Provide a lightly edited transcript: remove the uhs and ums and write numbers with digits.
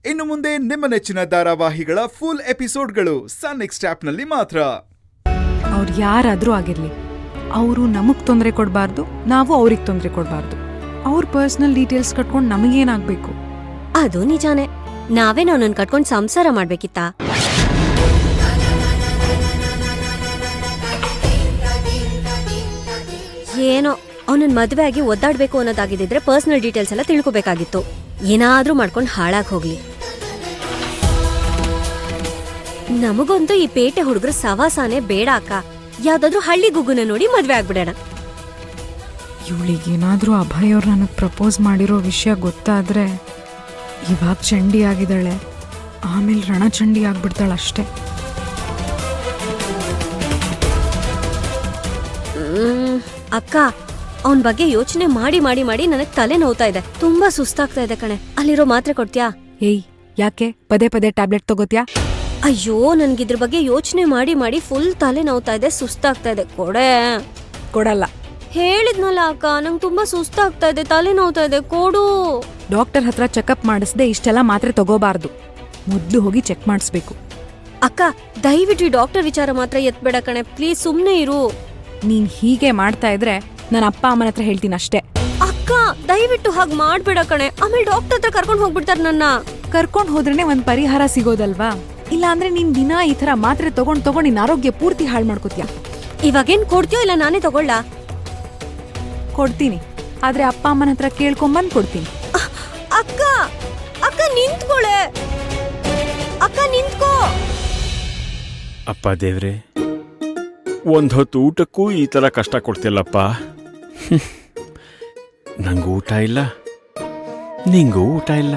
ಇನ್ನು ಮುಂದೆ ನಿಮ್ಮ ನೆಚ್ಚಿನ ಧಾರಾವಾಹಿಗಳ ಫುಲ್ ಎಪಿಸೋಡ್ಗಳು ಸನ್ ನೆಕ್ಸ್ಟ್ ಆಪ್ನಲ್ಲಿ ಮಾತ್ರ. ಅವ್ರು ಯಾರಾದ್ರೂ ಆಗಿರ್ಲಿ, ಅವರು ನಮಗ್ ತೊಂದರೆ ಕೊಡಬಾರ್ದು, ನಾವು ಅವ್ರಿಗೆ ತೊಂದರೆ ಕೊಡಬಾರ್ದು. ಅವ್ರ ಪರ್ಸನಲ್ ಡೀಟೇಲ್ಸ್ ಕಟ್ಕೊಂಡು ನಮಗೇನಾಗ್ಬೇಕು? ಅದು ನಿಜಾನೇ. ನಾವೇ ಅವನನ್ನ ಕಟ್ಕೊಂಡು ಸಂಸಾರ ಮಾಡ್ಬೇಕಿತ್ತಾ? ಏನೋ ಅವನನ್ನ ಮದ್ವೆ ಆಗಿ ಒದ್ದಾಡ್ಬೇಕು ಅನ್ನೋದಾಗಿದ್ರೆ ಪರ್ಸನಲ್ ಡೀಟೇಲ್ಸ್ ಎಲ್ಲ ತಿಳ್ಕೊಬೇಕಾಗಿತ್ತು. ಏನಾದ್ರೂ ಮಾಡ್ಕೊಂಡು ಹಾಳಾಗ್ ಹೋಗ್ಲಿ. ನಮಗಂತೂ ಈ ಪೇಟೆ ಹುಡುಗರ ಸವಾಸಾನೆ ಬೇಡ ಅಕ್ಕ. ಯಾವ್ದಾದ್ರು ಹಳ್ಳಿ ಗುಗ್ಗುನ ನೋಡಿ ಮದ್ವೆ ಆಗ್ಬಿಡೋಣ. ಇವಳಿಗೇನಾದ್ರೂ ಅಭಯ್ ಅವ್ರು ನನಗೆ ಪ್ರಪೋಸ್ ಮಾಡಿರೋ ವಿಷಯ ಗೊತ್ತಾದ್ರೆ ಇವಾಗ ಚಂಡಿ ಆಗಿದ್ದಾಳೆ, ಆಮೇಲೆ ರಣಚಂಡಿ ಆಗ್ಬಿಡ್ತಾಳೆ ಅಷ್ಟೇ. ಅಕ್ಕ, ಅವನ್ ಬಗ್ಗೆ ಯೋಚನೆ ಮಾಡಿ ಮಾಡಿ ಮಾಡಿ ನನಗ್ ತಲೆ ನೋವ್ತಾ ಇದೆ. ತುಂಬಾ ಸುಸ್ತಾಗ್ತಾ ಇದೆ ಕಣೆ. ಅಲ್ಲಿರೋ ಮಾತ್ರೆ ಕೊಡ್ತೀಯಾ? ಏಯ್, ಯಾಕೆ ಪದೇ ಪದೇ ಟ್ಯಾಬ್ಲೆಟ್ ತಗೋತ್ಯಾ? ಅಯ್ಯೋ, ನನ್ಗಿದ್ರ ಬಗ್ಗೆ ಯೋಚನೆ ಮಾಡಿ ಮಾಡಿ ಫುಲ್ ತಲೆ ನೋವ್ತಾ ಇದೆ, ಸುಸ್ತಾಗ್ತಾ ಇದೆ. ಕೊಡೆ. ಕೊಡಲ್ಲ. ಹೇಳಿದ್ನಲ್ಲ ಅಕ್ಕ, ನಂಗೆ ತುಂಬಾ ಸುಸ್ತಾಗ್ತಾ ಇದೆ, ತಲೆ ನೋವ್ತಾ ಇದೆ, ಕೊಡು. ಡಾಕ್ಟರ್ ಹತ್ರ ಚೆಕಪ್ ಮಾಡಿಸ್ದೆ ಇಷ್ಟೆಲ್ಲ ಮಾತ್ರೆ ತಗೋಬಾರ್ದು. ಮೊದ್ಲು ಹೋಗಿ ಚೆಕ್ ಮಾಡಿಸ್ಬೇಕು. ಅಕ್ಕ, ದಯವಿಟ್ಟು ಡಾಕ್ಟರ್ ವಿಚಾರ ಮಾತ್ರ ಎತ್ಬೇಡ ಕಣೆ, ಪ್ಲೀಸ್ ಸುಮ್ನೆ ಇರು. ನೀನ್ ಹೀಗೆ ಮಾಡ್ತಾ ಇದ್ರೆ ನನ್ನ ಅಪ್ಪ ಅಮ್ಮನ ಹತ್ರ ಹೇಳ್ತೀನಿ ಅಷ್ಟೇ. ಅಕ್ಕ, ದಯವಿಟ್ಟು ಹಾಗ್ ಮಾಡ್ಬೇಡ ಕಣೆ, ಆಮೇಲೆ ಡಾಕ್ಟರ್ ಹತ್ರ ಕರ್ಕೊಂಡ್ ಹೋಗ್ಬಿಡ್ತಾರ ನನ್ನ. ಕರ್ಕೊಂಡ್ ಹೋದ್ರೇನೆ ಒಂದ್ ಪರಿಹಾರ ಸಿಗೋದಲ್ವಾ? ಇಲ್ಲ ಅಂದ್ರೆ ನೀನ್ ದಿನಾ ಈ ತರ ಮಾತ್ರೆ ತಗೊಂಡ್ ನಿನ್ ಆರೋಗ್ಯ ಪೂರ್ತಿ ಹಾಳು ಮಾಡ್ಕೋತೀಯ. ಇವಾಗೇನ್ ಕೊಡ್ತೀಯೋ ಇಲ್ಲ ನಾನೇ ತಗೊಳ್ಳ? ಕೊಡ್ತೀನಿ, ಆದ್ರೆ ಅಪ್ಪ ಅಮ್ಮನ ಹತ್ರ ಕೇಳ್ಕೊಂಬಂದ್ ಕೊಡ್ತೀನಿ. ಅಕ್ಕ, ಅಕ್ಕ ನಿಂತ್ಕೊಳೆ. ಅಕ್ಕ ನಿಂತ್ಕೋ. ಅಪ್ಪ ದೇವ್ರೆ, ಒಂದ್ ಹೊತ್ತು ಊಟಕ್ಕೂ ಈ ತರ ಕಷ್ಟ ಕೊಡ್ತಿಲ್ಲಪ್ಪ. ನಂಗೂ ಊಟ ಇಲ್ಲ, ನಿಂಗೂ ಊಟ ಇಲ್ಲ.